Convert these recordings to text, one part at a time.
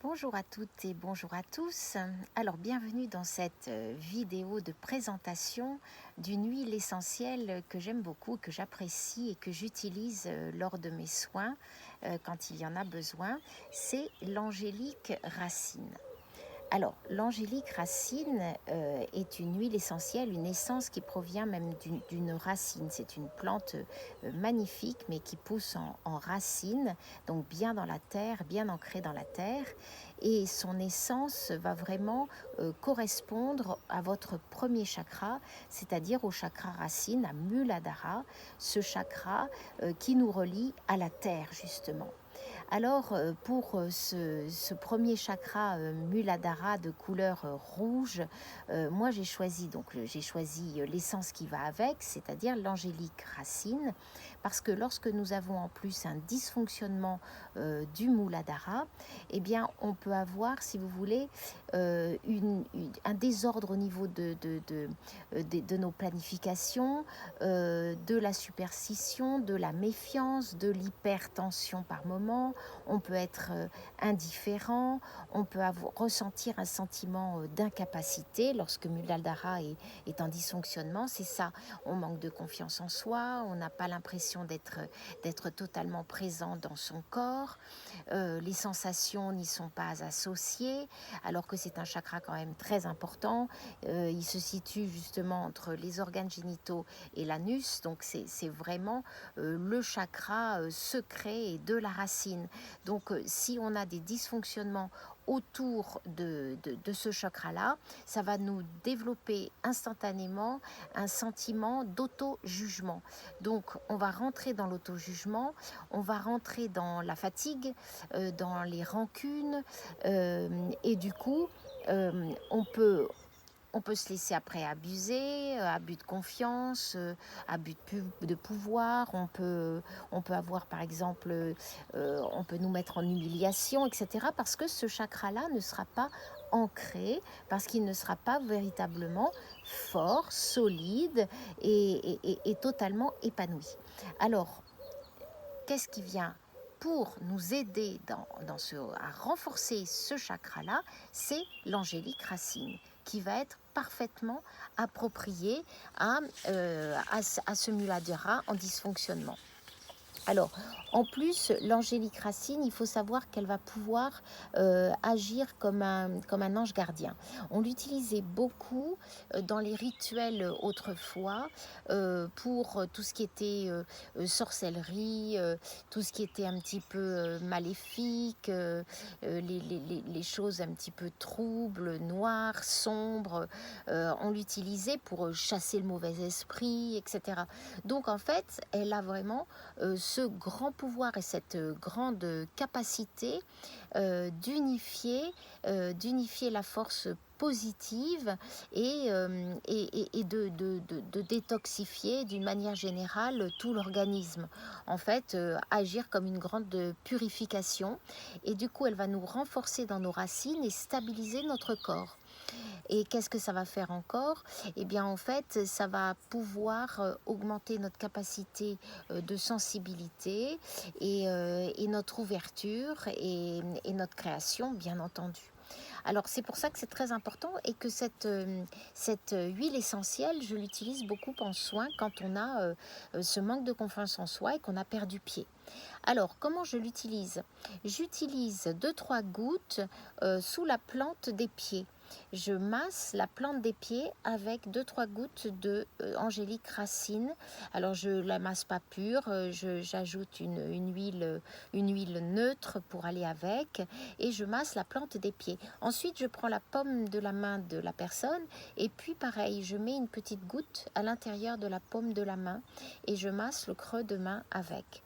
Bonjour à toutes et bonjour à tous. Alors bienvenue dans cette vidéo de présentation d'une huile essentielle que j'aime beaucoup, que j'apprécie et que j'utilise lors de mes soins quand il y en a besoin. C'est l'angélique racine. Alors, l'angélique racine est une huile essentielle, une essence qui provient même d'une racine. C'est une plante magnifique, mais qui pousse en racine, donc bien dans la terre, bien ancrée dans la terre. Et son essence va vraiment correspondre à votre premier chakra, c'est-à-dire au chakra racine, à Muladhara, ce chakra qui nous relie à la terre, justement. Alors, pour ce premier chakra Muladhara de couleur rouge, moi j'ai choisi l'essence qui va avec, c'est-à-dire l'angélique racine, parce que lorsque nous avons en plus un dysfonctionnement du Muladhara, eh bien, on peut avoir, si vous voulez, un désordre au niveau de nos planifications, de la superstition, de la méfiance, de l'hypertension par moment. On peut être indifférent, on peut ressentir un sentiment d'incapacité lorsque Muladhara est en dysfonctionnement. C'est ça, on manque de confiance en soi, on n'a pas l'impression d'être totalement présent dans son corps, les sensations n'y sont pas associées, alors que c'est un chakra quand même très important. Il se situe justement entre les organes génitaux et l'anus, donc c'est vraiment le chakra secret et de la racine. Donc si on a des dysfonctionnements autour de ce chakra-là, ça va nous développer instantanément un sentiment d'auto-jugement. Donc on va rentrer dans l'auto-jugement, on va rentrer dans la fatigue, dans les rancunes, et du coup, on peut se laisser après abuser, abus de confiance, abus de pouvoir. On peut avoir, par exemple, on peut nous mettre en humiliation, etc. Parce que ce chakra-là ne sera pas ancré, parce qu'il ne sera pas véritablement fort, solide et totalement épanoui. Alors, qu'est-ce qui vient pour nous aider à renforcer ce chakra-là? C'est l'angélique racine qui va être parfaitement appropriée à ce Muladhara en dysfonctionnement. Alors, en plus, l'angélique racine, il faut savoir qu'elle va pouvoir agir comme un ange gardien. On l'utilisait beaucoup dans les rituels autrefois pour tout ce qui était sorcellerie, tout ce qui était un petit peu maléfique, les choses un petit peu troubles, noires, sombres. On l'utilisait pour chasser le mauvais esprit, etc. Donc, en fait, elle a vraiment ce grand pouvoir et cette grande capacité d'unifier la force positive et de détoxifier d'une manière générale tout l'organisme. En fait, agir comme une grande purification, et du coup elle va nous renforcer dans nos racines et stabiliser notre corps. Et qu'est-ce que ça va faire encore? Eh bien, en fait, ça va pouvoir augmenter notre capacité de sensibilité et notre ouverture et notre création, bien entendu. Alors, c'est pour ça que c'est très important et que cette huile essentielle, je l'utilise beaucoup en soins quand on a ce manque de confiance en soi et qu'on a perdu pied. Alors, comment je l'utilise? J'utilise 2-3 gouttes sous la plante des pieds. Je masse la plante des pieds avec 2-3 gouttes de angélique racine. Alors, je ne la masse pas pure, j'ajoute une huile neutre pour aller avec, et je masse la plante des pieds. Ensuite, je prends la paume de la main de la personne et puis pareil, je mets une petite goutte à l'intérieur de la paume de la main et je masse le creux de main avec.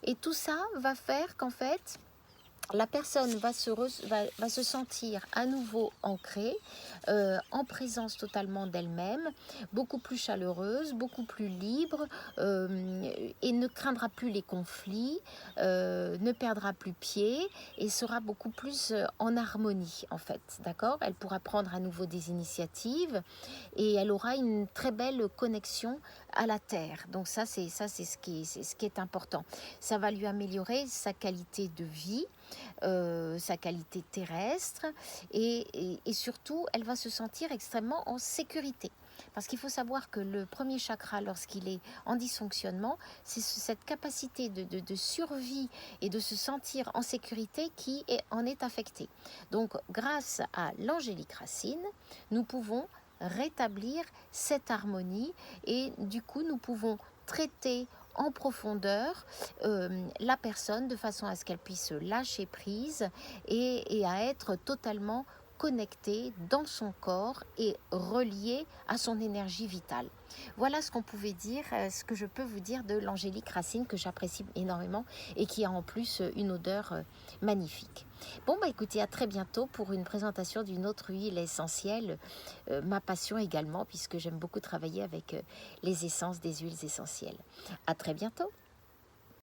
Et tout ça va faire qu'en fait, la personne va se sentir à nouveau ancrée, en présence totalement d'elle-même, beaucoup plus chaleureuse, beaucoup plus libre, et ne craindra plus les conflits, ne perdra plus pied et sera beaucoup plus en harmonie en fait, d'accord? Elle pourra prendre à nouveau des initiatives et elle aura une très belle connexion à la terre. Donc c'est ce qui est important. Ça va lui améliorer sa qualité de vie. sa qualité terrestre et surtout, elle va se sentir extrêmement en sécurité. Parce qu'il faut savoir que le premier chakra, lorsqu'il est en dysfonctionnement, c'est cette capacité de survie et de se sentir en sécurité en est affectée. Donc, grâce à l'angélique racine, nous pouvons rétablir cette harmonie et du coup, nous pouvons traiter en profondeur la personne de façon à ce qu'elle puisse lâcher prise et à être totalement connectée dans son corps et reliée à son énergie vitale. Voilà ce qu'on pouvait dire, ce que je peux vous dire de l'angélique racine que j'apprécie énormément et qui a en plus une odeur magnifique. Bon, bah écoutez, à très bientôt pour une présentation d'une autre huile essentielle, ma passion également, puisque j'aime beaucoup travailler avec les essences des huiles essentielles. À très bientôt.